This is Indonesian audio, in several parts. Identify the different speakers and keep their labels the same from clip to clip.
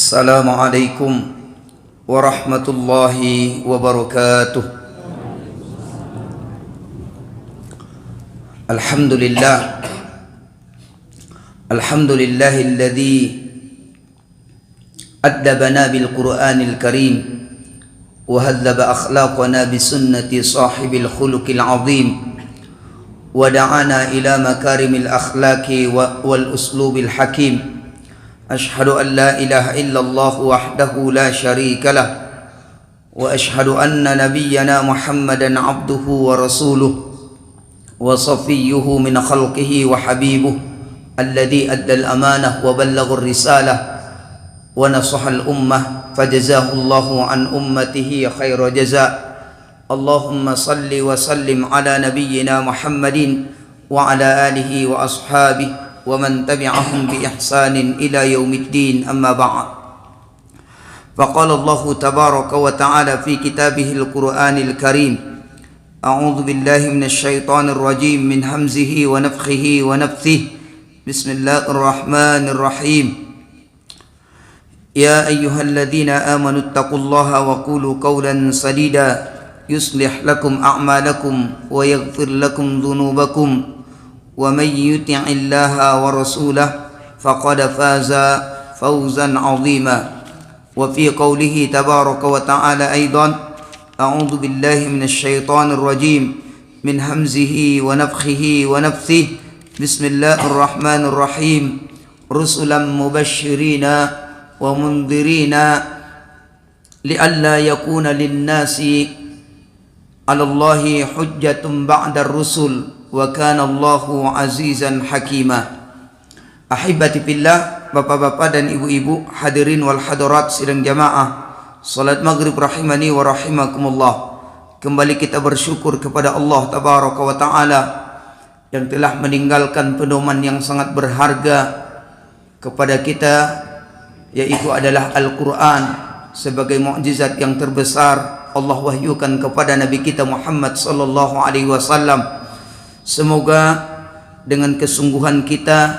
Speaker 1: Assalamualaikum warahmatullahi wabarakatuh. Alhamdulillahilladzi addabana bil Qur'anil Karim wa hadzaba akhlaqana bi sunnati sahibil khuluqil azim wa da'ana ila makarimil akhlaqi wal uslubil hakim. Ashhadu an la ilaha illallah wahdahu la syarika lah wa ashhadu anna nabiyyana Muhammadan abduhu wa rasuluh wa safiyyuhu min khalqihi wa habibuh alladhi addal amanah wa ballaghar risalah wa nasahal ummah fajazahu Allahu an ummatihi khaira jazaa. Allahumma salli wa sallim ala nabiyyina Muhammadin wa ala alihi wa ashabihi wa man tabi'ahum bi ihsanin ila yaumiddin, amma ba'd. Faqala Allah tabaraka wa ta'ala fi kitabihil Qur'anil Karim, a'udzu billahi minasy syaithanir rajim min hamzihi wa nafthihi wa nafthihi. Bismillahir rahmanir rahim. Ya ayyuhalladzina amanu taqullaha wa qulu qawlan sadida yuslih lakum a'malakum wa yaghfir lakum dhunubakum wa may yuti'illaha wa rasulahu faqad faza fawzan 'azima. Wa fi qawlihi tabaraka wa ta'ala aidan, a'udzu billahi minasy syaithanir rajim min hamzihi wa nafthihi wa nafthihi. Bismillahir rahmanir rahim. Rusulan mubashshirina wa mundhirina li'alla yakuna lin-nasi 'ala Allahi hujjatun ba'da ar-rusul wa kana Allahu azizan hakima. Ahibati fillah, bapak-bapak dan ibu-ibu, hadirin wal hadirat sidang jamaah salat maghrib rahimani wa rahimakumullah. Kembali kita bersyukur kepada Allah tabaraka wa taala yang telah meninggalkan pedoman yang sangat berharga kepada kita, yaitu adalah Al-Quran sebagai mukjizat yang terbesar Allah wahyukan kepada Nabi kita Muhammad sallallahu alaihi wasallam. Semoga dengan kesungguhan kita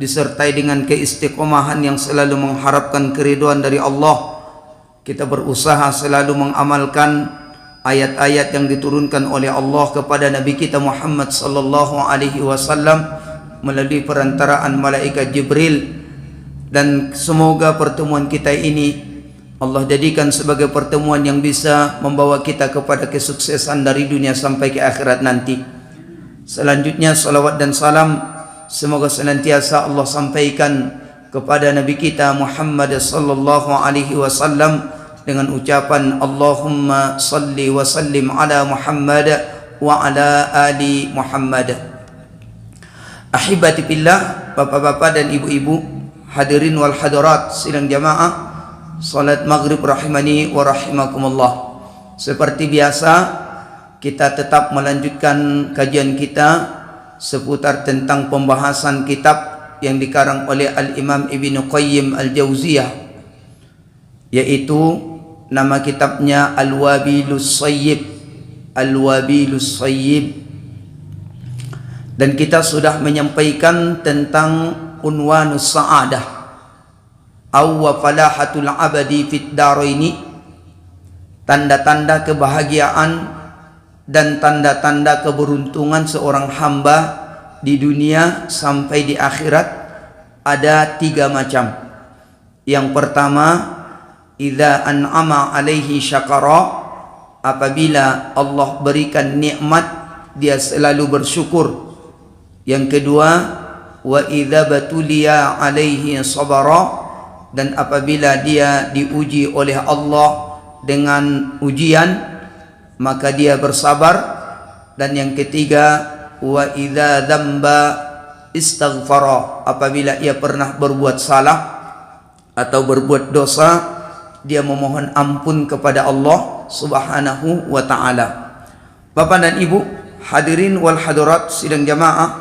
Speaker 1: disertai dengan keistiqomahan yang selalu mengharapkan keridhaan dari Allah, kita berusaha selalu mengamalkan ayat-ayat yang diturunkan oleh Allah kepada Nabi kita Muhammad sallallahu alaihi wasallam melalui perantaraan malaikat Jibril. Dan semoga pertemuan kita ini Allah jadikan sebagai pertemuan yang bisa membawa kita kepada kesuksesan dari dunia sampai ke akhirat nanti. Selanjutnya salawat dan salam semoga senantiasa Allah sampaikan kepada Nabi kita Muhammad sallallahu alaihi wasallam dengan ucapan Allahumma salli wa sallim ala Muhammad wa ala ali Muhammad. Ahibati fillah, bapak-bapak dan ibu-ibu, hadirin wal hadirat sidang jamaah salat maghrib rahimani wa rahimakumullah. Seperti biasa, kita tetap melanjutkan kajian kita seputar tentang pembahasan kitab yang dikarang oleh Al-Imam Ibnu Qayyim Al-Jauziyah, yaitu nama kitabnya Al-Wabilus Shayyib. Al-Wabilus Shayyib. Dan kita sudah menyampaikan tentang unwanus sa'adah aw wa falahatul abadi fid daraini, tanda-tanda kebahagiaan dan tanda-tanda keberuntungan seorang hamba di dunia sampai di akhirat ada 3 macam. Yang pertama, idza an'ama alaihi syakara, apabila Allah berikan nikmat dia selalu bersyukur. Yang kedua, wa idza batuliya alaihi sabara, dan apabila dia diuji oleh Allah dengan ujian maka dia bersabar. Dan yang ketiga, wa idza dzamba istaghfara, apabila ia pernah berbuat salah atau berbuat dosa dia memohon ampun kepada Allah Subhanahu wa taala. Bapak dan Ibu, hadirin wal hadirat sidang jamaah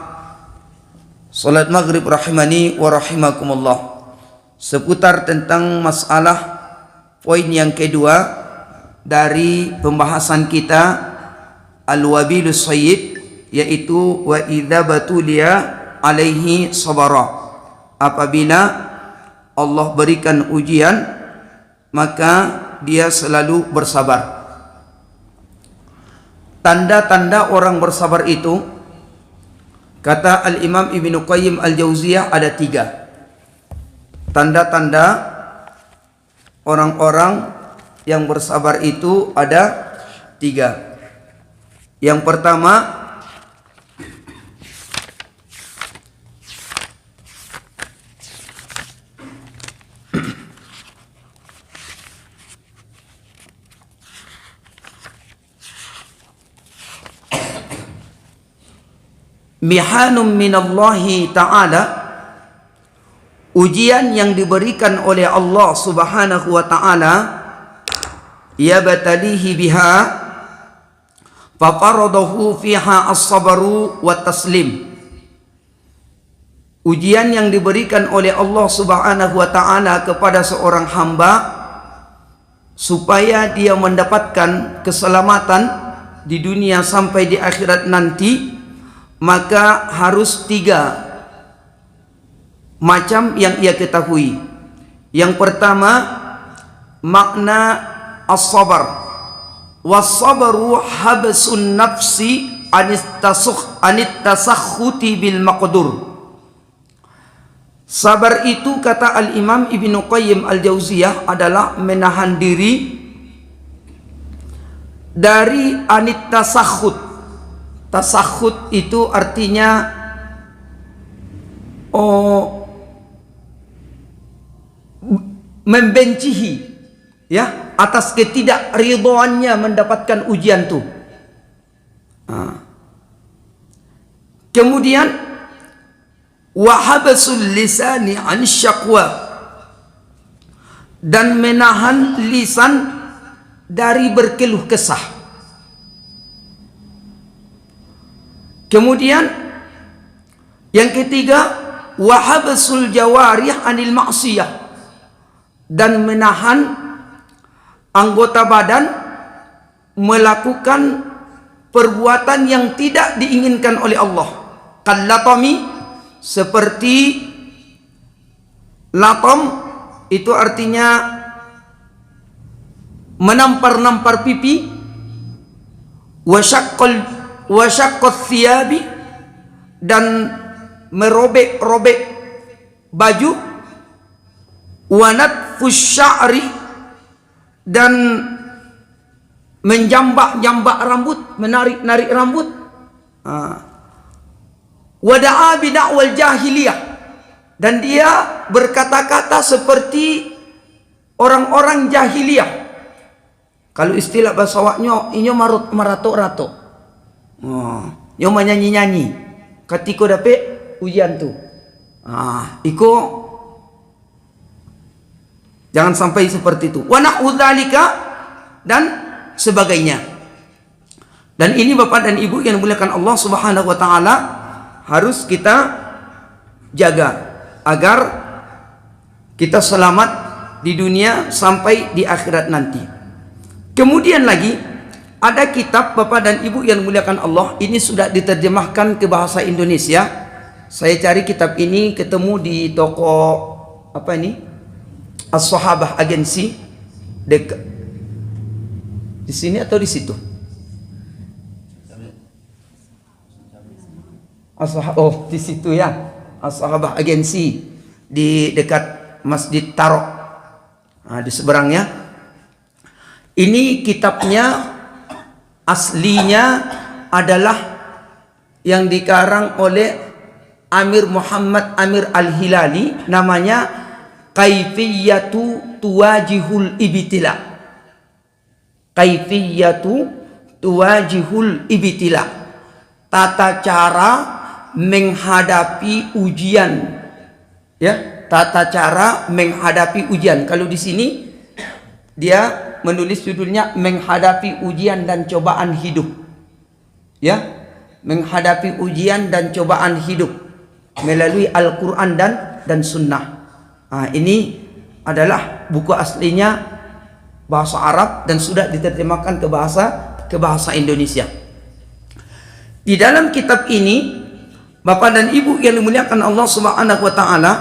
Speaker 1: salat maghrib rahimani wa rahimakumullah. Seputar tentang masalah poin yang kedua dari pembahasan kita Al-Wabilus Shayyib, yaitu wa idza batuliya alaihi sabara, apabila Allah berikan ujian, maka dia selalu bersabar. Tanda-tanda orang bersabar itu, kata Al-Imam Ibnu Qayyim Al-Jauziyah, ada 3. Tanda-tanda orang-orang yang bersabar itu ada 3. Yang pertama, mihanum minallahi ta'ala, ujian yang diberikan oleh Allah Subhanahu wa ta'ala, yabtalihi biha fafaradahu fiha as-sabru wa taslim. Ujian yang diberikan oleh Allah Subhanahu wa ta'ala kepada seorang hamba supaya dia mendapatkan keselamatan di dunia sampai di akhirat nanti, maka harus 3 macam yang ia ketahui. Yang pertama, makna as-sabar. Was-sabru habsun nafsi anit tasakhuti bil maqdur. Sabar itu, kata Al-Imam Ibnu Qayyim Al-Jauziyah, adalah menahan diri dari anit tasakhut. Tasakhut itu artinya membencihi, ya, atas ketidakridhoannya mendapatkan ujian itu. Kemudian wahabasul lisani an syaqwa, dan menahan lisan dari berkeluh kesah. Kemudian yang ketiga, wahabsul jawarih anil ma'siyah, dan menahan anggota badan melakukan perbuatan yang tidak diinginkan oleh Allah. Kallatami, seperti latom, itu artinya menampar-nampar pipi. Wasyaqqat thiyabi, dan merobek-robek baju. Wanatfus sya'ri, dan menjambak-jambak rambut, menarik-narik rambut. Wada'a bida'wal jahiliyah, dan dia berkata-kata seperti orang-orang jahiliyah. Kalau istilah bahasa Waknya, inyo marato-rato. Yo menyanyi-nyanyi ketika dapet ujian tu. Iko jangan sampai seperti itu. Wa na'udzalika, dan sebagainya. Dan ini Bapak dan Ibu yang dimuliakan Allah Subhanahu wa taala, harus kita jaga agar kita selamat di dunia sampai di akhirat nanti. Kemudian lagi ada kitab Bapak dan Ibu yang dimuliakan Allah, ini sudah diterjemahkan ke bahasa Indonesia. Saya cari kitab ini, ketemu di toko apa ini? As-Sahabah Agency, dekat di sini atau di situ? Di situ ya. As-Sahabah Agency di dekat Masjid Tarok. Di seberangnya. Ini kitabnya aslinya adalah yang dikarang oleh Amir Muhammad Amir Al-Hilali, namanya Kaifiyatu Tuwajihul Ibtila. Kaifiyatu Tuwajihul Ibtila, tata cara menghadapi ujian, ya, tata cara menghadapi ujian. Kalau di sini dia menulis judulnya menghadapi ujian dan cobaan hidup, ya, menghadapi ujian dan cobaan hidup melalui Al-Quran dan Sunnah. Ini adalah buku aslinya bahasa Arab dan sudah diterjemahkan ke bahasa Indonesia. Di dalam kitab ini, Bapak dan Ibu yang dimuliakan Allah Subhanahu wa taala,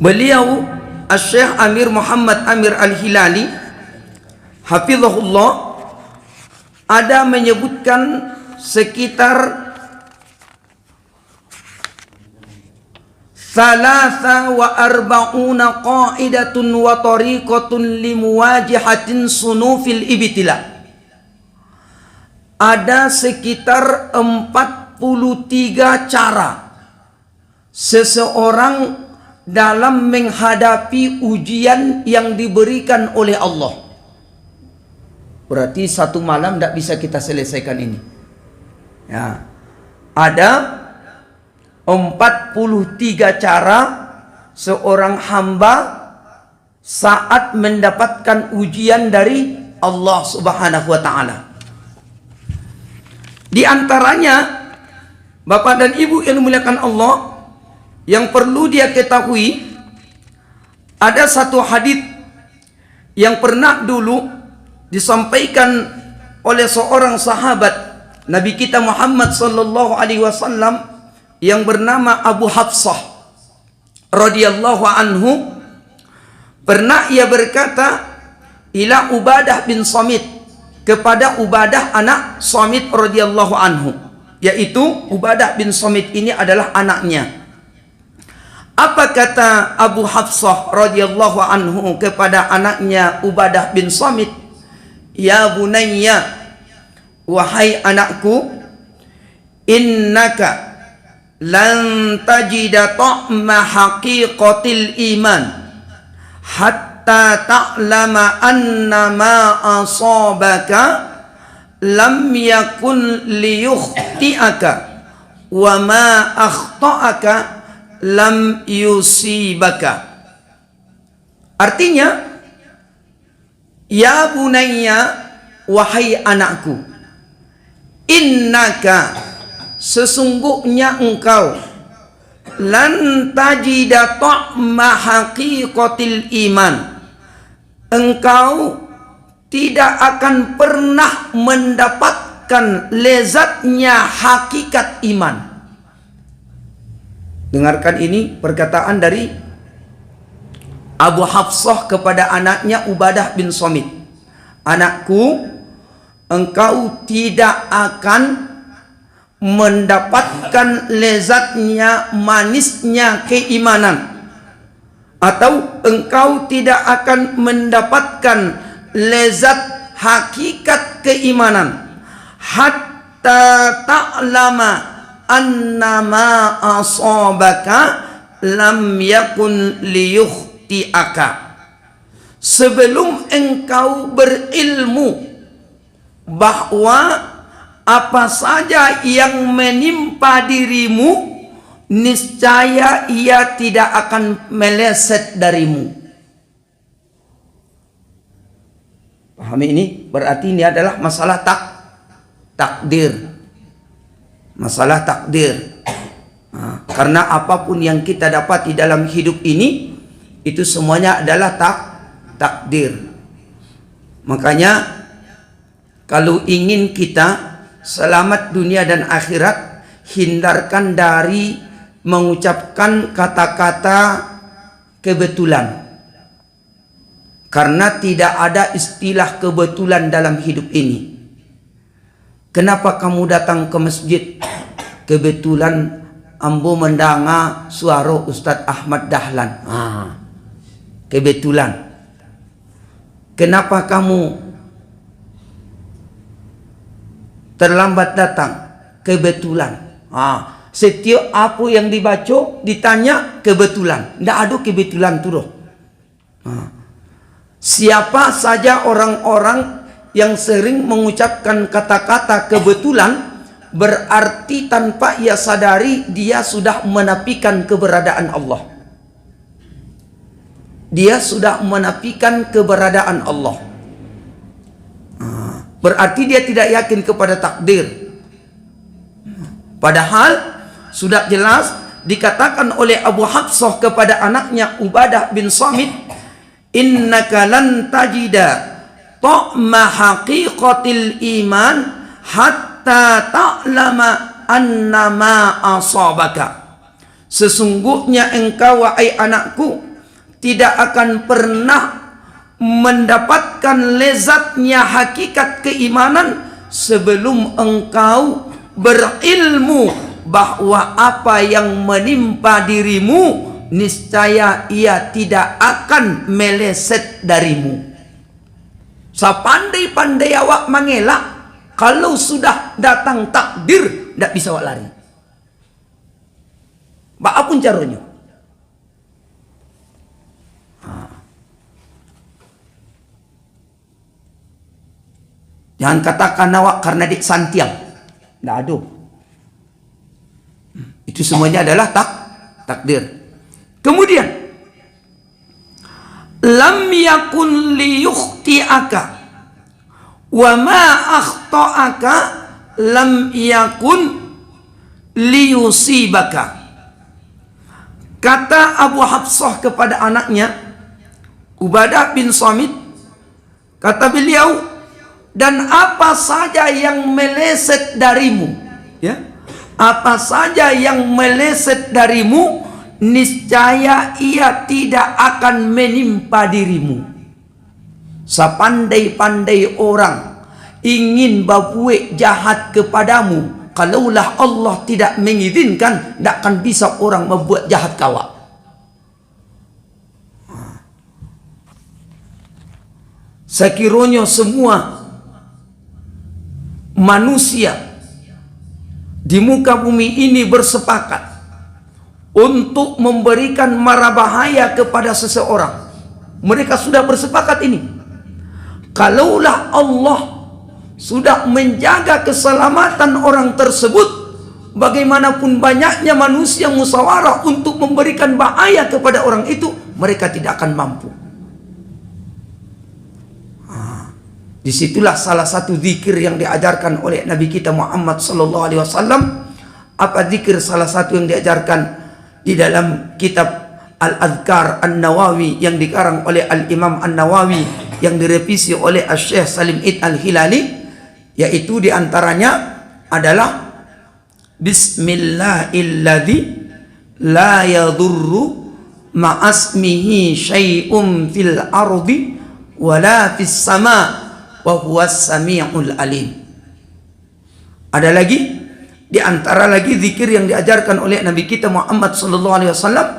Speaker 1: Beliau Syekh Amir Muhammad Amir Al-Hilali hafizahullah ada menyebutkan sekitar 43 qa'idatun wa tariqatun limuwajihatin sunufil ibtila. Ada sekitar 43 cara seseorang dalam menghadapi ujian yang diberikan oleh Allah. Berarti satu malam tidak bisa kita selesaikan ini. Ya. Ada 43 cara seorang hamba saat mendapatkan ujian dari Allah Subhanahu wa taala. Di antaranya, Bapak dan Ibu yang dimuliakan Allah, yang perlu dia ketahui, ada satu hadis yang pernah dulu disampaikan oleh seorang sahabat Nabi kita Muhammad sallallahu alaihi wasallam yang bernama Abu Hafsah radhiyallahu anhu. Pernah ia berkata ila Ubadah bin Samit, kepada Ubadah anak Samit radhiyallahu anhu, yaitu Ubadah bin Samit ini adalah anaknya. Apa kata Abu Hafsah radhiyallahu anhu kepada anaknya Ubadah bin Samit? Ya bunayya, wahai anakku, innaka lan tajida ta'ma haqiqatil iman hatta ta'lama anna ma asabaka lam yakun liyukhti'aka wa ma akhta'aka lam yusibaka. Artinya, ya bunayya, wahai anakku, innaka, sesungguhnya engkau, lan tajida ta'ma haqiqatil iman, engkau tidak akan pernah mendapatkan lezatnya hakikat iman. Dengarkan ini perkataan dari Abu Hafsah kepada anaknya Ubadah bin Samit. Anakku, engkau tidak akan mendapatkan lezatnya, manisnya keimanan, atau engkau tidak akan mendapatkan lezat hakikat keimanan hatta ta'lama annama asabaka lam yakun liyukhti'aka, sebelum engkau berilmu bahwa apa saja yang menimpa dirimu niscaya ia tidak akan meleset darimu. Pahami ini? Berarti ini adalah masalah takdir. Masalah takdir. Nah, karena apapun yang kita dapat di dalam hidup ini, itu semuanya adalah takdir. Makanya kalau ingin kita selamat dunia dan akhirat, hindarkan dari mengucapkan kata-kata kebetulan. Karena tidak ada istilah kebetulan dalam hidup ini. Kenapa kamu datang ke masjid? Kebetulan ambo mendengar suara Ustadz Ahmad Dahlan. Kebetulan. Kenapa kamu terlambat datang? Kebetulan. Setiap apa yang dibaca ditanya kebetulan. Tidak ada kebetulan tu. Siapa saja orang-orang yang sering mengucapkan kata-kata kebetulan, berarti tanpa ia sadari dia sudah menafikan keberadaan Allah. Dia sudah menafikan keberadaan Allah. Berarti dia tidak yakin kepada takdir. Padahal sudah jelas dikatakan oleh Abu Hafsah kepada anaknya Ubadah bin Samit, innaka lan tajida ta'ma haqiqatil iman hatta ta'lama annama asabaka. Sesungguhnya engkau, wahai anakku, tidak akan pernah mendapatkan lezatnya hakikat keimanan sebelum engkau berilmu bahwa apa yang menimpa dirimu niscaya ia tidak akan meleset darimu. Sapandai-pandai awak mengelak, kalau sudah datang takdir tidak bisa awak lari. Apapun caranya. Jangan katakan awak karena dik santiang. Tidak ada. Itu semuanya adalah takdir. Kemudian, lam yakun liyukhti'aka wa ma akhta'aka lam yakun liyusibaka. Kata Abu Hafsah kepada anaknya Ubadah bin Samit, kata beliau, dan apa saja yang meleset darimu, ya, apa saja yang meleset darimu, niscaya ia tidak akan menimpa dirimu. Sepandai-pandai orang ingin berbuat jahat kepadamu, kalaulah Allah tidak mengizinkan, tidak akan bisa orang membuat jahat kawak. Sekiranya semua manusia di muka bumi ini bersepakat untuk memberikan mara bahaya kepada seseorang, mereka sudah bersepakat ini. Kalaulah Allah sudah menjaga keselamatan orang tersebut, bagaimanapun banyaknya manusia musyawarah untuk memberikan bahaya kepada orang itu, mereka tidak akan mampu. Disitulah salah satu zikir yang diajarkan oleh Nabi kita Muhammad sallallahu alaihi wasallam. Apa zikir salah satu yang diajarkan di dalam kitab Al-Adhkar An-Nawawi yang dikarang oleh Al-Imam An-Nawawi yang direvisi oleh Syekh Salim Id Al-Hilali, yaitu diantaranya adalah Bismillahilladzi la yadurru ma'asmihi syai'um fil ardi wala fis sama' wa huwas sami'ul alim. Ada lagi, di antara lagi zikir yang diajarkan oleh Nabi kita Muhammad sallallahu alaihi wasallam,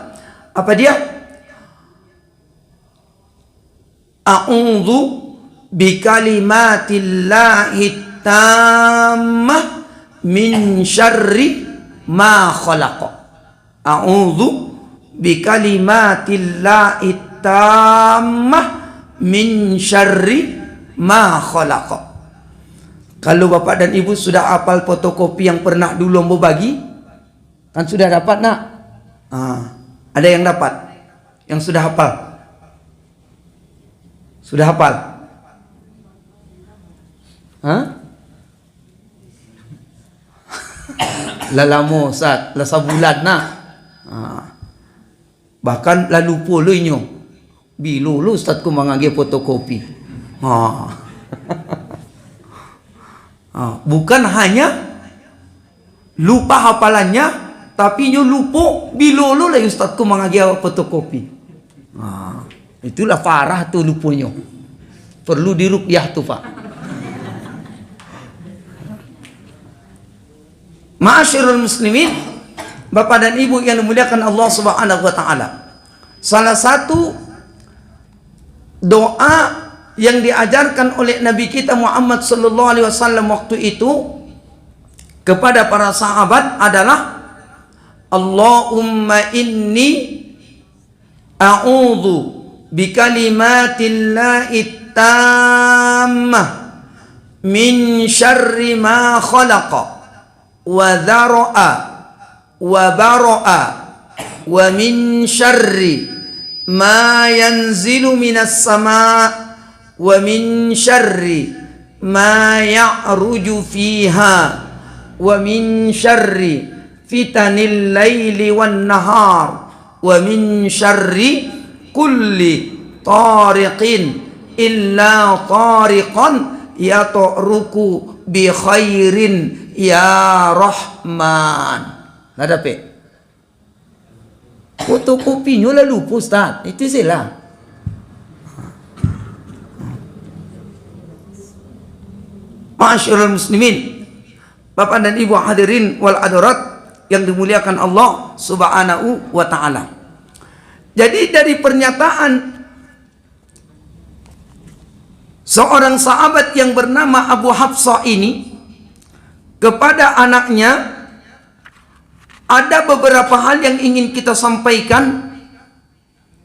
Speaker 1: apa dia? A'udzu bi kalimatillahi tammah min syarri ma khalaqa. A'udzu bi kalimatillahi tammah min syarri ma khalaqa. Kalau bapak dan ibu sudah hafal fotokopi yang pernah dulu mau bagi, kan sudah dapat nak? Ada yang dapat? Yang sudah hafal? Sudah hafal? Lalamu Ustaz, lah sebulan nak. Bahkan lalu puluhnya. Bila lu Ustaz ku mengajar fotokopi. Bukan hanya lupa hafalannya, tapi nyo lupa bila lu lah Ustaz ku mengajar fotokopi. Itulah parah tu lupanya. Perlu diruqyah tu Pak. Ma'asyiral muslimin, Bapak dan Ibu yang dimuliakan Allah Subhanahu wa taala. Salah satu doa yang diajarkan oleh Nabi kita Muhammad sallallahu alaihi wasallam waktu itu kepada para sahabat adalah Allahumma inni a'udzu bikalimatillahi tammah min syarri ma khalaqa wa dhara'a wa bara'a wa min syarri ma yanzilu minas sama' wa min syarri ma ya'ruju fiha wa min syarri fitanil laili wan nahar wa min syarri kulli tariqin illa tariqan yatruku bi khairin ya rahman. Nada pe. Fotokopinya lah lupa Ustaz. Itu salah. Ma'asyiral muslimin, Bapak dan Ibu hadirin wal hadirat yang dimuliakan Allah Subhanahu wa taala. Jadi dari pernyataan seorang sahabat yang bernama Abu Hafsah ini kepada anaknya, ada beberapa hal yang ingin kita sampaikan.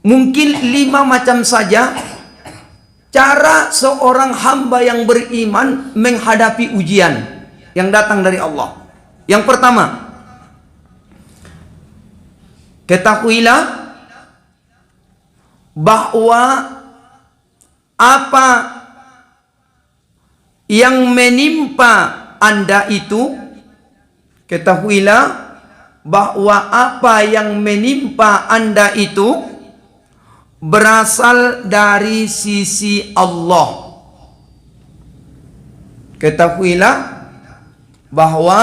Speaker 1: Mungkin 5 macam saja cara seorang hamba yang beriman menghadapi ujian yang datang dari Allah. Yang pertama, ketahuilah bahwa apa yang menimpa Anda itu, ketahuilah bahwa apa yang menimpa Anda itu berasal dari sisi Allah. Ketahuilah bahwa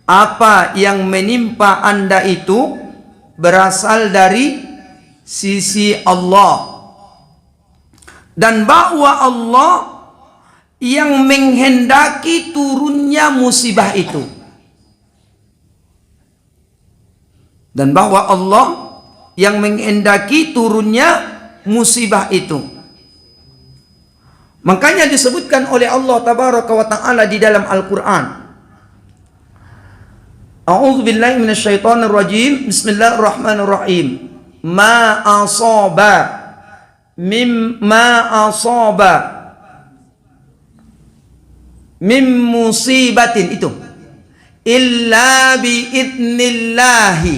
Speaker 1: apa yang menimpa Anda itu berasal dari sisi Allah, dan bahwa Allah yang menghendaki turunnya musibah itu, dan bahwa Allah yang menghendaki turunnya musibah itu. Makanya disebutkan oleh Allah tabaraka wa taala di dalam Al-Qur'an, A'udzu billahi minasyaitonir rajim. Bismillahirrahmanirrahim. Ma asaba min musibatin itu illa bi idnillahi.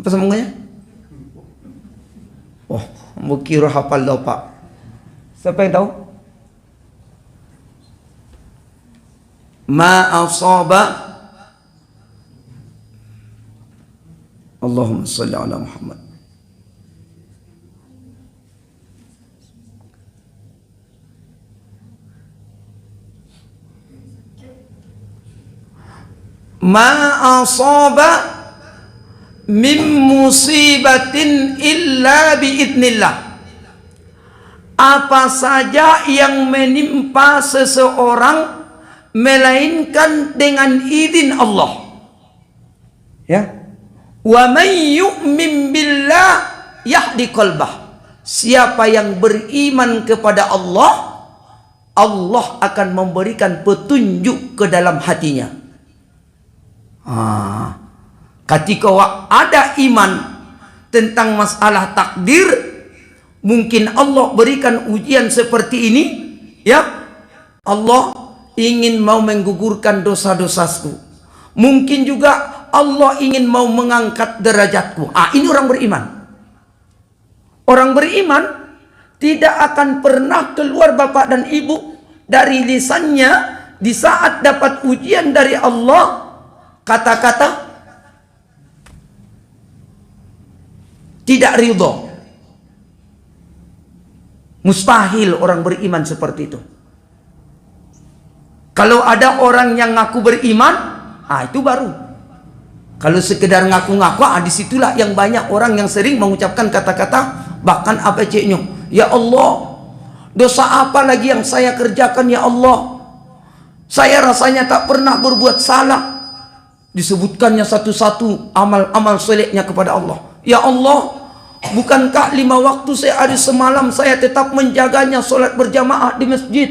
Speaker 1: Apa sambungannya? Oh, mukira hafal dah Pak. Siapa yang tahu? Ma asaba, Allahumma salli ala Muhammad. Ma asaba min musibatin illa biidnillah. Apa saja yang menimpa seseorang melainkan dengan izin Allah. Ya. Wa may yu'min billah yahdi qalbah. Siapa yang beriman kepada Allah, Allah akan memberikan petunjuk ke dalam hatinya. Ketika ada iman tentang masalah takdir, mungkin Allah berikan ujian seperti ini, ya. Allah ingin mau menggugurkan dosa-dosaku. Mungkin juga Allah ingin mau mengangkat derajatku. Ini orang beriman. Orang beriman tidak akan pernah keluar Bapak dan Ibu dari lisannya di saat dapat ujian dari Allah kata-kata tidak ridho. Mustahil orang beriman seperti itu. Kalau ada orang yang ngaku beriman, itu baru. Kalau sekedar ngaku-ngaku, disitulah yang banyak orang yang sering mengucapkan kata-kata, bahkan apa ceknya, ya Allah, dosa apa lagi yang saya kerjakan ya Allah? Saya rasanya tak pernah berbuat salah. Disebutkannya satu-satu amal-amal solehnya kepada Allah. Ya Allah, bukankah 5 waktu sehari semalam saya tetap menjaganya, sholat berjamaah di masjid?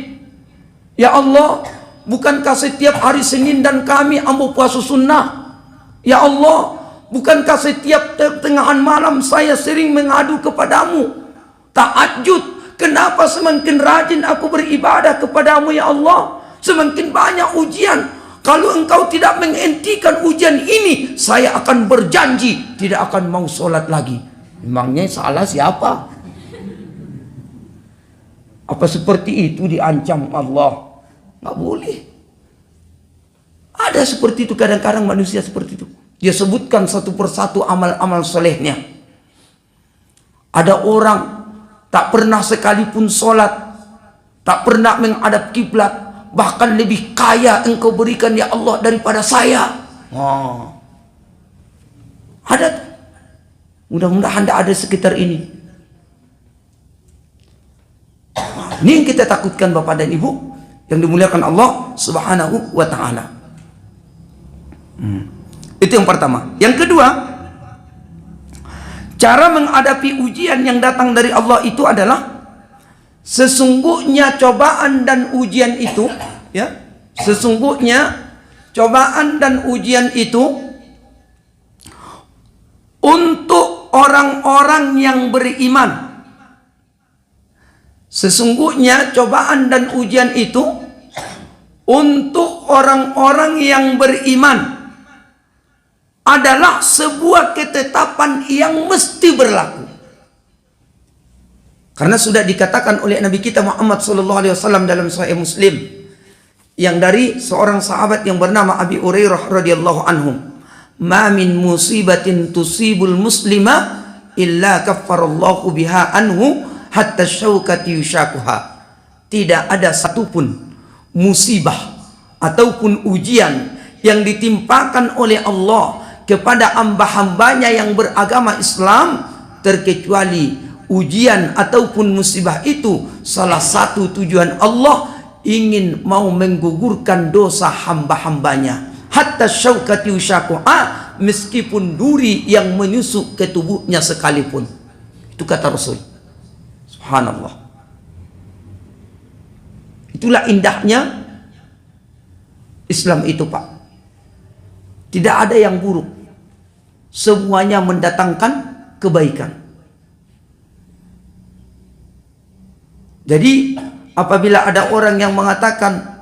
Speaker 1: Ya Allah, bukankah setiap hari Senin dan Kamis ambo puasa sunnah? Ya Allah, bukankah setiap tengahan malam saya sering mengadu kepadamu? Tahajud, kenapa semakin rajin aku beribadah kepadamu ya Allah? Semakin banyak ujian. Kalau engkau tidak menghentikan ujian ini, saya akan berjanji tidak akan mau sholat lagi. Memangnya salah siapa? Apa seperti itu diancam Allah? Nggak boleh. Ada seperti itu, kadang-kadang manusia seperti itu. Dia sebutkan satu persatu amal-amal solehnya. Ada orang tak pernah sekalipun sholat, tak pernah menghadap kiblat, bahkan lebih kaya engkau berikan ya Allah daripada saya. Ada tuh. Mudah-mudahan tidak ada sekitar ini. Ini yang kita takutkan Bapak dan Ibu yang dimuliakan Allah Subhanahu wa ta'ala. Itu yang pertama. Yang kedua, cara menghadapi ujian yang datang dari Allah itu adalah sesungguhnya cobaan dan ujian itu, ya, sesungguhnya cobaan dan ujian itu untuk orang-orang yang beriman. Sesungguhnya cobaan dan ujian itu untuk orang-orang yang beriman adalah sebuah ketetapan yang mesti berlaku. Karena sudah dikatakan oleh Nabi kita Muhammad SAW dalam Sahih Muslim yang dari seorang sahabat yang bernama Abi Hurairah radhiyallahu anhu, "Ma min musibatin tusibul muslima illa kaffarallahu biha anhu hatta syaukati yushakuha." Tidak ada satupun musibah ataupun ujian yang ditimpakan oleh Allah kepada hamba-hambanya yang beragama Islam, terkecuali ujian ataupun musibah itu salah satu tujuan Allah ingin mau menggugurkan dosa hamba-hambanya. Hatta syaukati yushakuha, meskipun duri yang menyusuk ke tubuhnya sekalipun. Itu kata Rasul. Subhanallah. Itulah indahnya Islam itu, Pak. Tidak ada yang buruk. Semuanya mendatangkan kebaikan. Jadi apabila ada orang yang mengatakan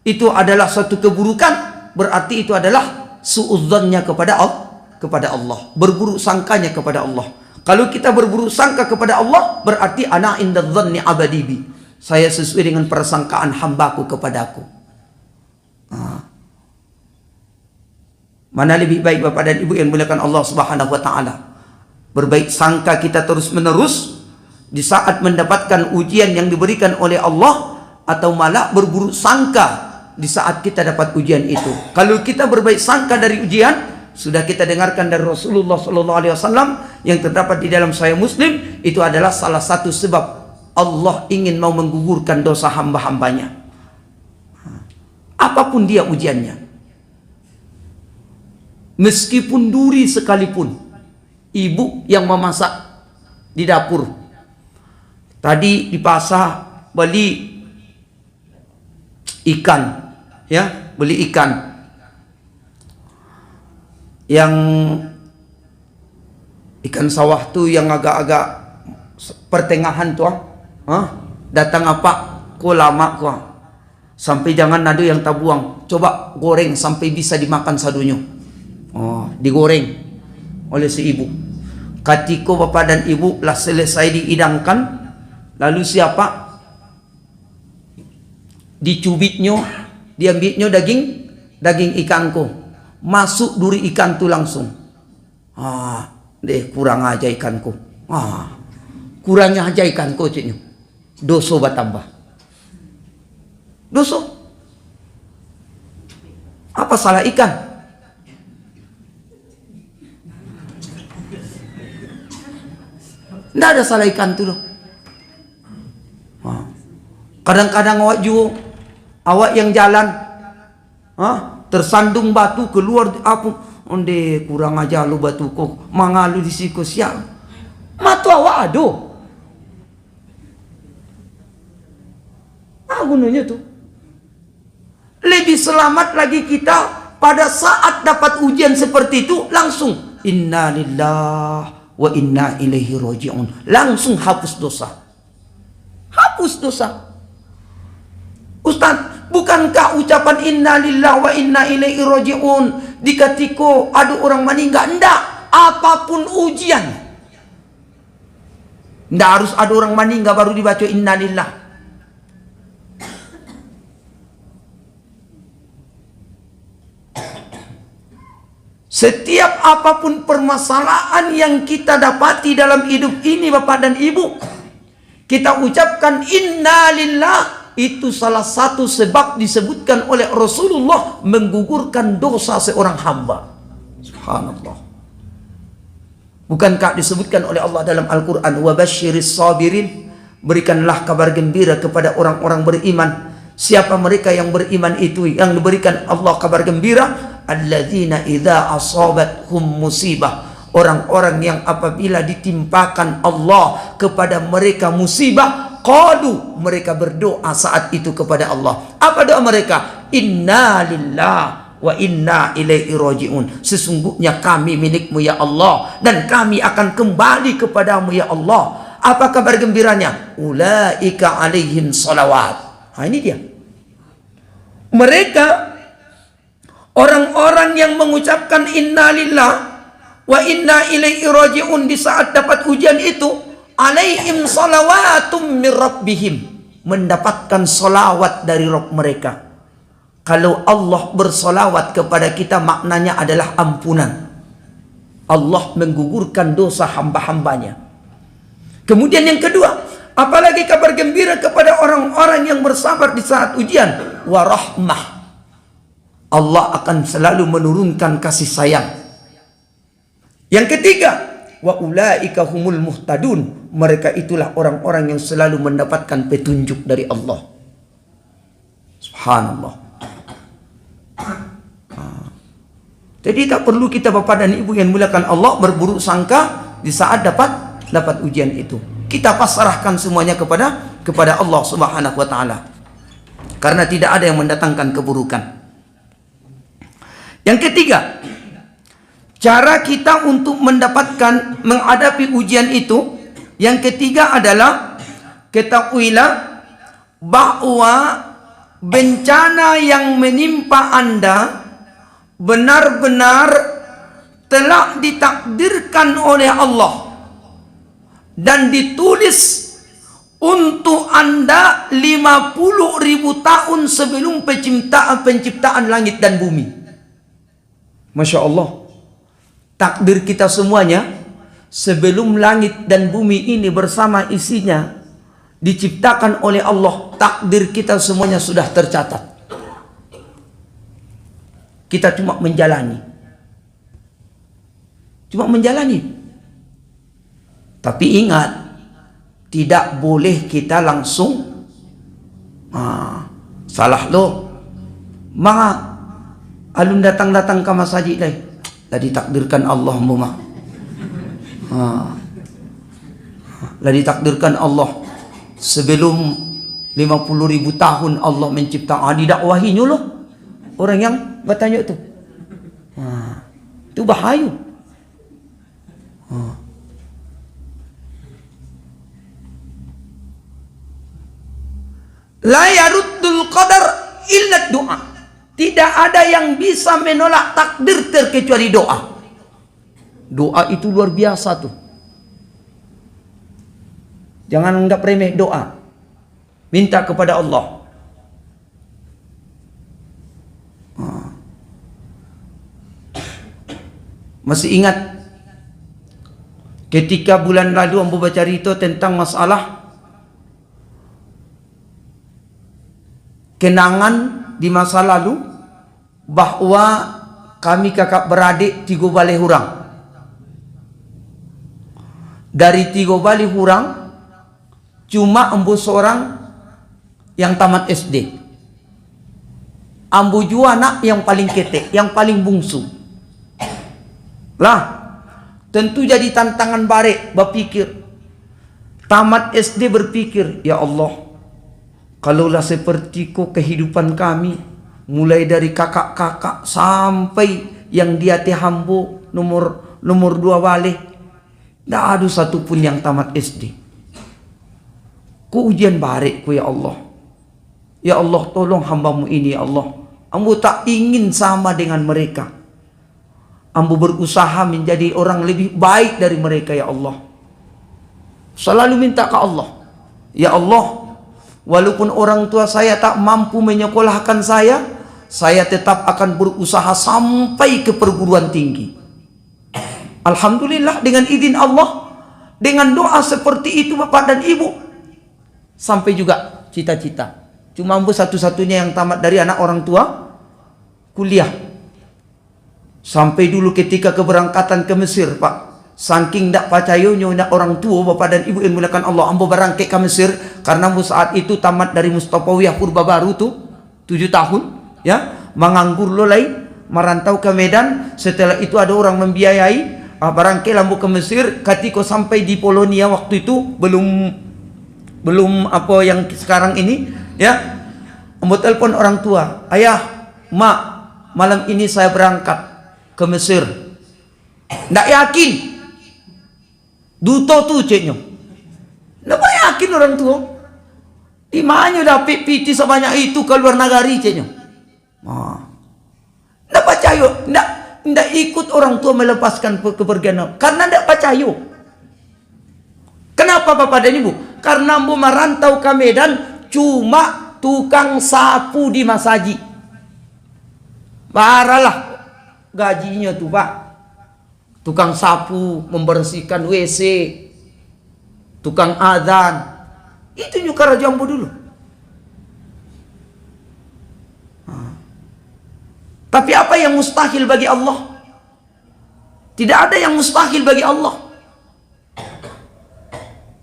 Speaker 1: itu adalah suatu keburukan, berarti itu adalah suudzonnya kepada Allah, berburuk sangkanya kepada Allah. Kalau kita berburuk sangka kepada Allah, berarti ana indadz-dzanni abadi bi. Saya sesuai dengan persangkaan hambaku kepadaku. Mana lebih baik Bapak dan Ibu yang dimuliakan Allah Subhanahu wa ta'ala? Berbaik sangka kita terus-menerus di saat mendapatkan ujian yang diberikan oleh Allah, atau malah berburuk sangka di saat kita dapat ujian itu. Kalau kita berbaik sangka dari ujian, sudah kita dengarkan dari Rasulullah SAW yang terdapat di dalam Sahih Muslim, itu adalah salah satu sebab Allah ingin mau menggugurkan dosa hamba-hambanya. Apapun dia ujiannya, meskipun duri sekalipun. Ibu yang memasak di dapur, tadi di pasar beli ikan, ya, beli ikan yang ikan sawah tuh yang agak-agak pertengahan tuh, datang apa kok lama kok, sampai jangan ada yang tak buang, coba goreng sampai bisa dimakan sadunya. Digoreng oleh si ibu. Ketika bapak dan ibu lah selesai diidangkan, lalu siapa dicubitnya, diambilnya daging ikanku, masuk duri ikan tu langsung. Kurang aja ikanku. Kurangnya aja ikanku ciknya. Dosa bertambah. Dosa. Apa salah ikan? Tidak ada salah ikan tu loh. Kadang-kadang awak juga, awak yang jalan, tersandung batu keluar apa, onde kurang aja lu batu kok, mangalu di siku siap. Matu awak ado. Gunanya tuh. Lebih selamat lagi kita pada saat dapat ujian seperti itu langsung innalillahi wa inna ilaihi raji'un, langsung hapus dosa. Hapus dosa. Ustaz, bukankah ucapan innalillahi wa inna ilaihi raji'un di ketika ada orang meninggal? Enggak, apapun ujian. Enggak harus ada orang meninggal baru dibaca innalillah. Setiap apapun permasalahan yang kita dapati dalam hidup ini Bapak dan Ibu, kita ucapkan innalillah, itu salah satu sebab disebutkan oleh Rasulullah menggugurkan dosa seorang hamba. Subhanallah. Bukankah disebutkan oleh Allah dalam Al-Quran, wa basyiris sabirin, berikanlah kabar gembira kepada orang-orang beriman. Siapa mereka yang beriman itu? Yang diberikan Allah kabar gembira, alladzina idza asabathum musibah, orang-orang yang apabila ditimpakan Allah kepada mereka musibah, qalu, mereka berdoa saat itu kepada Allah. Apa doa mereka? Inna lillah wa inna ilaihi raji'un. Sesungguhnya kami milikmu ya Allah, dan kami akan kembali kepadamu ya Allah. Apa kabar gembiranya? Ulaika alaihim salawat. Ini dia. Mereka orang-orang yang mengucapkan inna lillah wa inna ilaihi raji'un di saat dapat ujian itu, alaihim salawatum min rabbihim, mendapatkan salawat dari Rabb mereka. Kalau Allah bersolawat kepada kita, maknanya adalah ampunan. Allah menggugurkan dosa hamba-hambanya. Kemudian yang kedua, apalagi kabar gembira kepada orang-orang yang bersabar di saat ujian. Warahmah, Allah akan selalu menurunkan kasih sayang. Yang ketiga, wa ulaika humul muhtadun, mereka itulah orang-orang yang selalu mendapatkan petunjuk dari Allah. Subhanallah. Jadi tak perlu kita bapak dan ibu yang muliakan Allah berburuk sangka di saat dapat ujian itu. Kita pasrahkan semuanya kepada Allah Subhanahu wa taala. Karena tidak ada yang mendatangkan keburukan. Yang ketiga, cara kita untuk mendapatkan menghadapi ujian itu, yang ketiga adalah ketahuilah bahwa bencana yang menimpa Anda benar-benar telah ditakdirkan oleh Allah dan ditulis untuk Anda 50.000 tahun sebelum penciptaan langit dan bumi. Masya Allah, takdir kita semuanya sebelum langit dan bumi ini bersama isinya diciptakan oleh Allah, takdir kita semuanya sudah tercatat. Kita cuma menjalani. Tapi ingat, tidak boleh kita langsung salah lo. Mga alun datang ke masjid lah. Lah ditakdirkan Allah mah. Lah ditakdirkan Allah sebelum 50.000 tahun Allah menciptakan. Didakwahinya loh orang yang bertanya itu. Itu bahaya. La yaruddul qadar illa doa. Tidak ada yang bisa menolak takdir terkecuali doa. Doa itu luar biasa tuh. Jangan anggap remeh doa. Minta kepada Allah. Masih ingat ketika bulan lalu ambo baca cerita tentang masalah kenangan di masa lalu bahwa kami kakak beradik 3 balai hurang. Dari 3 balai hurang cuma ambo seorang yang tamat SD. Ambo jua anak yang paling ketek, yang paling bungsu. Lah, tentu jadi tantangan barek berpikir. Tamat SD berpikir, ya Allah, kalaulah seperti ko kehidupan kami, mulai dari kakak-kakak sampai yang dia hambo nomor 2 balik, tidak ada satupun yang tamat SD. Ku ujian barek ku ya Allah. Ya Allah, tolong hambamu ini ya Allah. Ambo tak ingin sama dengan mereka. Ambo berusaha menjadi orang lebih baik dari mereka ya Allah. Selalu minta ke Allah, ya Allah, walaupun orang tua saya tak mampu menyekolahkan saya tetap akan berusaha sampai ke perguruan tinggi. Alhamdulillah, dengan izin Allah, dengan doa seperti itu Bapak dan Ibu, sampai juga cita-cita. Cuma ambo satu-satunya yang tamat dari anak orang tua kuliah. Sampai dulu ketika keberangkatan ke Mesir, Pak, Saking ndak percayanya nak orang tua bapak dan ibu yang mulakan Allah, ambo berangkat ke Mesir karena ambo saat itu tamat dari Mustafawiyah Purba Baru tuh 7 tahun, ya, menganggur lolai, merantau ke Medan. Setelah itu ada orang membiayai, berangkat ambo ke Mesir. Ketika sampai di Polonia waktu itu belum apa yang sekarang ini, ya, ambo telepon orang tua, ayah, mak, malam ini saya berangkat ke Mesir. Ndak yakin. Duto tuh ceknya. Napa yakin orang tua? Di mana dapat piti sebanyak itu ke luar negari ceknya? Ndak percaya, ndak ikut orang tua melepaskan kepergian karena ndak percaya. Kenapa Bapak dan Ibu? Karena ambo merantau ke Medan cuma tukang sapu di Masaji. Baralah gajinya tuh Pak. Tukang sapu, membersihkan WC, tukang adzan. Itu nyuka Raja Ambo dulu. Tapi apa yang mustahil bagi Allah? Tidak ada yang mustahil bagi Allah.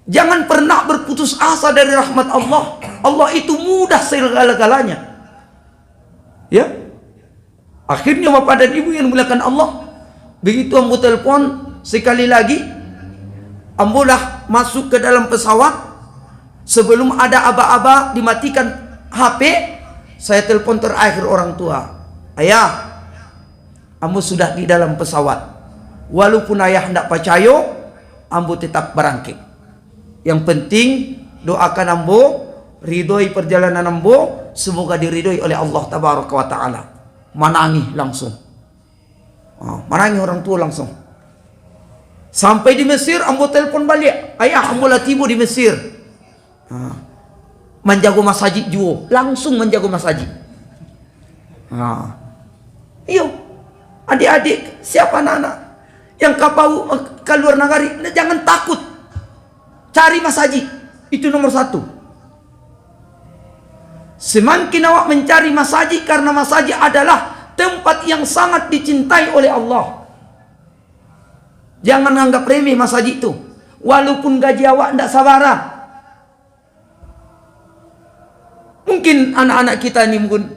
Speaker 1: Jangan pernah berputus asa dari rahmat Allah. Allah itu mudah segala-galanya. Ya. Akhirnya Bapak dan Ibu yang dimuliakan Allah, begitu ambo telepon sekali lagi, ambo lah masuk ke dalam pesawat. Sebelum ada aba-aba dimatikan HP, saya telepon terakhir orang tua, ayah, ambo sudah di dalam pesawat. Walaupun ayah tidak percaya, ambo tetap berangkat. Yang penting doakan ambo, ridhoi perjalanan ambo, semoga diridhoi oleh Allah Tabaraka wa Ta'ala. Menangis langsung. Menangis orang tua langsung. Sampai di Mesir, ambo telepon balik, ayah, ambo lah tiba di Mesir. Menjago masjid juga, langsung menjago masjid. Iyo, adik-adik, siapa anak-anak yang kapau ke luar negeri, jangan takut, cari masjid, itu nomor 1. Semakin awak mencari masjid, karena masjid adalah tempat yang sangat dicintai oleh Allah. Jangan anggap remeh masjid itu. Walaupun gaji awak tidak sabara. Mungkin anak-anak kita ini mungkin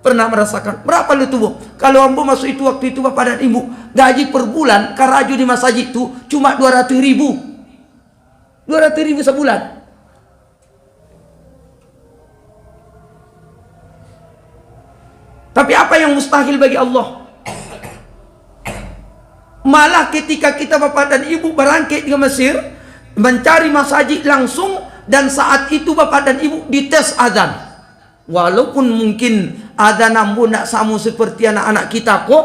Speaker 1: pernah merasakan. Berapa lu tuh? Kalau ambo masuk itu waktu itu Bapak dan Ibu, gaji per bulan karaju di masjid itu cuma 200.000. 200.000 sebulan. Tapi apa yang mustahil bagi Allah? Malah ketika kita Bapak dan Ibu berangkat ke Mesir, mencari masjid langsung, dan saat itu Bapak dan Ibu dites azan. Walaupun mungkin azan ambo nak sama seperti anak-anak kita kok,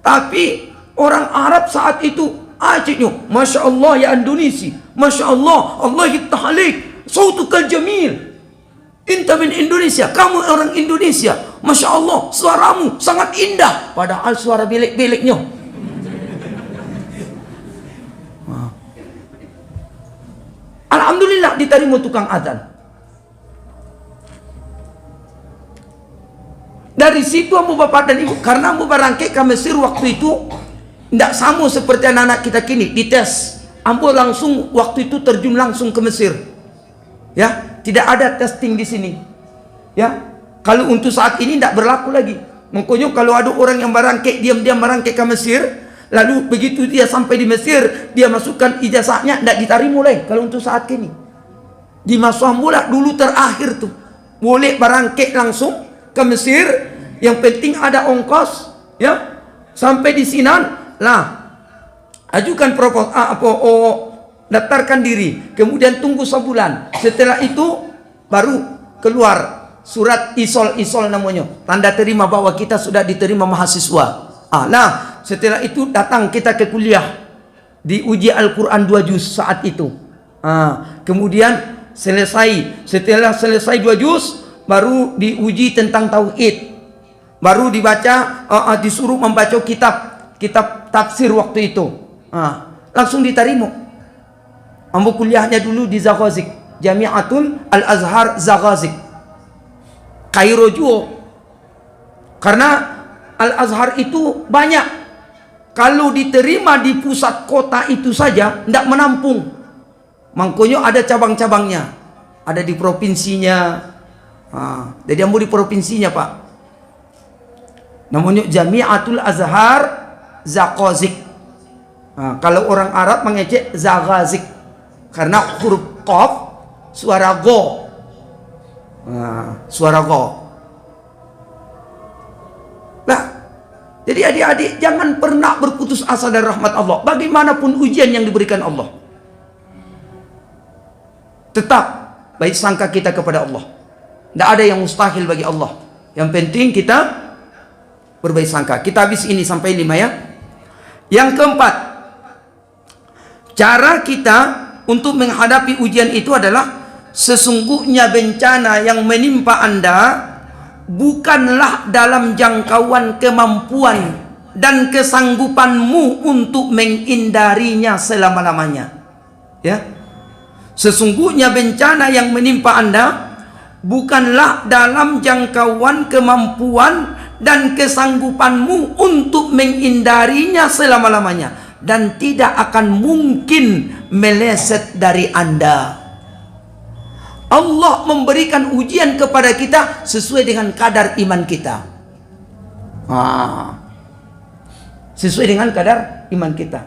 Speaker 1: tapi orang Arab saat itu aciknya, Masya Allah ya Indonesia, Masya Allah, Allah ta'alik, sautukal jamil. Inta min Indonesia, kamu orang Indonesia, Masya Allah, suaramu sangat indah. Padahal suara belek-beleknya. Alhamdulillah diterima tukang azan. Dari situ ambo Bapak dan Ibu, karena ambo berangkat ke Mesir waktu itu tidak sama seperti anak-anak kita kini dites. Ambo langsung waktu itu terjun langsung ke Mesir. Ya, tidak ada testing di sini. Ya, kalau untuk saat ini tidak berlaku lagi. Makanya kalau ada orang yang berangkat diam-diam berangkat ke Mesir, lalu begitu dia sampai di Mesir, dia masukkan ijazahnya, tidak diterima lagi. Kalau untuk saat ini, di masa mula dulu terakhir tuh boleh berangkat langsung ke Mesir, yang penting ada ongkos, ya, sampai di Sinan lah, ajukan proposal, daftarkan diri, kemudian tunggu sebulan. Setelah itu baru keluar surat isol namanya, tanda terima bahwa kita sudah diterima mahasiswa. Nah, setelah itu datang kita ke kuliah, diuji Al-Quran 2 juz saat itu. Kemudian setelah selesai 2 juz, baru diuji tentang tauhid, baru dibaca, disuruh membaca kitab tafsir waktu itu. Langsung diterima. Ambo kuliahnya dulu di Zaghazik, Jami'atul Al-Azhar Zaghazik, Kairo juga. Karena Al-Azhar itu banyak Kalau diterima di pusat kota itu saja, tidak menampung. Makanya ada cabang-cabangnya. Ada di provinsinya. Jadi ambo di provinsinya, Pak. Namanya Jamiatul Azhar Zaqazik. Kalau orang Arab mengecek Zaghazik. Karena huruf Qaf suara go. Suara go. Nah, jadi adik-adik jangan pernah berputus asa dari rahmat Allah. Bagaimanapun ujian yang diberikan Allah, tetap baik sangka kita kepada Allah. Tidak ada yang mustahil bagi Allah. Yang penting kita berbaik sangka. Kita habis ini sampai 5 ya. Yang keempat, cara kita untuk menghadapi ujian itu adalah sesungguhnya bencana yang menimpa Anda bukanlah dalam jangkauan kemampuan dan kesanggupanmu untuk menghindarinya selama-lamanya. Ya. Sesungguhnya bencana yang menimpa Anda bukanlah dalam jangkauan kemampuan dan kesanggupanmu untuk menghindarinya selama-lamanya, dan tidak akan mungkin meleset dari Anda. Allah memberikan ujian kepada kita sesuai dengan kadar iman kita. Sesuai dengan kadar iman kita.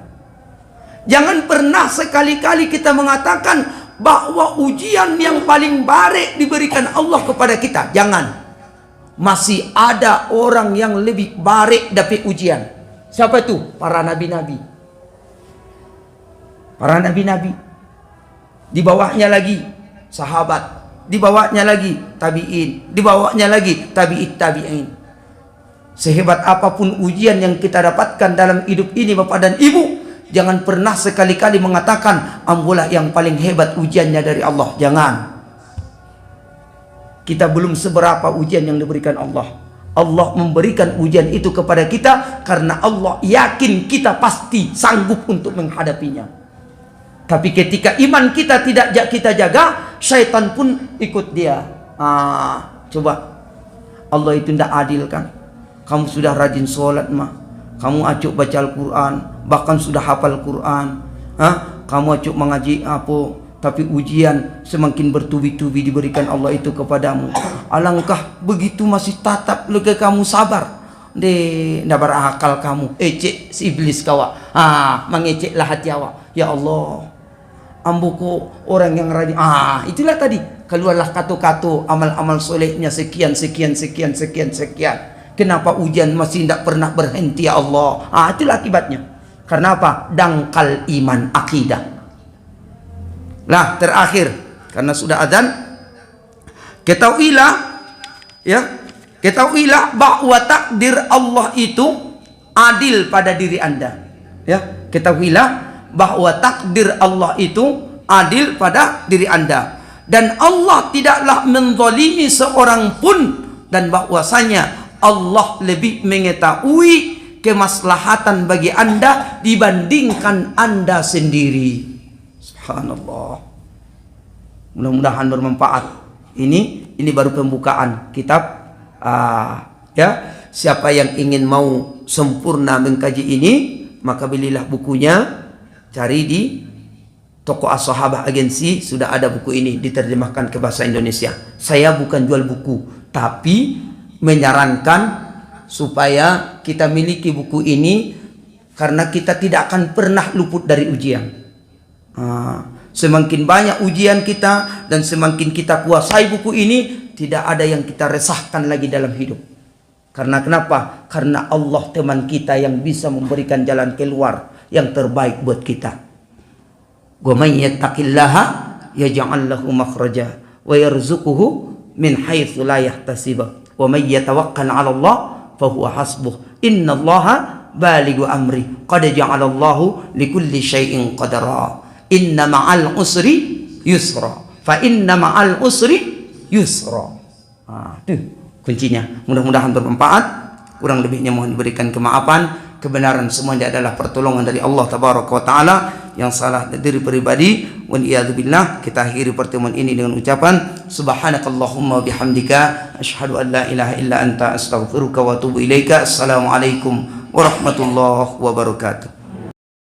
Speaker 1: Jangan pernah sekali-kali kita mengatakan bahwa ujian yang paling baik diberikan Allah kepada kita. Jangan. Masih ada orang yang lebih baik dapat ujian. Siapa itu? Para nabi-nabi. Para nabi-nabi. Di bawahnya lagi sahabat, di bawahnya lagi tabi'in, di bawahnya lagi tabi'it tabi'in. Sehebat apapun ujian yang kita dapatkan dalam hidup ini, Bapak dan Ibu, jangan pernah sekali-kali mengatakan ambolah yang paling hebat ujiannya dari Allah. Jangan. Kita belum seberapa ujian yang diberikan Allah. Allah memberikan ujian itu kepada kita karena Allah yakin kita pasti sanggup untuk menghadapinya. Tapi ketika iman kita tidak kita jaga, syaitan pun ikut dia. Coba, Allah itu tidak adil kan? Kamu sudah rajin sholat mah, kamu acuk baca Al-Quran, bahkan sudah hafal Quran, kamu acuk mengaji apa? Tapi ujian semakin bertubi-tubi diberikan Allah itu kepadamu. Alangkah begitu masih tatap lega kamu sabar. Ndak berakal kamu. Ecek si iblis kawa. Mengeceklah hati awak. Ya Allah, ambuku orang yang rajin. Itulah tadi. Keluarlah kata-kata amal-amal solehnya sekian. Kenapa ujian masih tidak pernah berhenti ya Allah? Itulah akibatnya. Karena apa? Dangkal iman akidah. Nah, terakhir, karena sudah azan, ketahuilah bahwa takdir Allah itu adil pada diri Anda. Ya, ketahuilah bahwa takdir Allah itu adil pada diri Anda, dan Allah tidaklah menzalimi seorang pun, dan bahwasanya Allah lebih mengetahui kemaslahatan bagi Anda dibandingkan Anda sendiri. Subhanallah. Mudah-mudahan bermanfaat. Ini baru pembukaan kitab. Ya, siapa yang ingin mau sempurna mengkaji ini, maka belilah bukunya. Cari di toko As-Sahabah Agensi, sudah ada buku ini diterjemahkan ke bahasa Indonesia. Saya bukan jual buku, tapi menyarankan supaya kita miliki buku ini, karena kita tidak akan pernah luput dari ujian. Semakin banyak ujian kita dan semakin kita kuasai buku ini, tidak ada yang kita resahkan lagi dalam hidup. Karena kenapa? Karena Allah teman kita yang bisa memberikan jalan keluar yang terbaik buat kita. Wa may yattaqillaha yaj'al lahu makhraja wa yarzuquhu min haitsu la yahtasib. Wa may yatawakkal 'ala Allah fa huwa hasbuh. Innallaha balighu amri. Qad ja'ala Allahu likulli syai'in qadara. Inna ma'al usri yusra, fa inna ma'al usri yusra. Itu kuncinya. Mudah-mudahan bermanfaat. Kurang lebihnya mohon diberikan kemaafan. Kebenaran semuanya adalah pertolongan dari Allah Tabaraka wa Ta'ala. Yang salah dari diri pribadi, wa iyadzubillah. Kita akhiri pertemuan ini dengan ucapan subhanakallahumma bihamdika asyhadu an la ilaha illa anta astaghfiruka wa atubu ilaika. Assalamualaikum warahmatullahi wabarakatuh.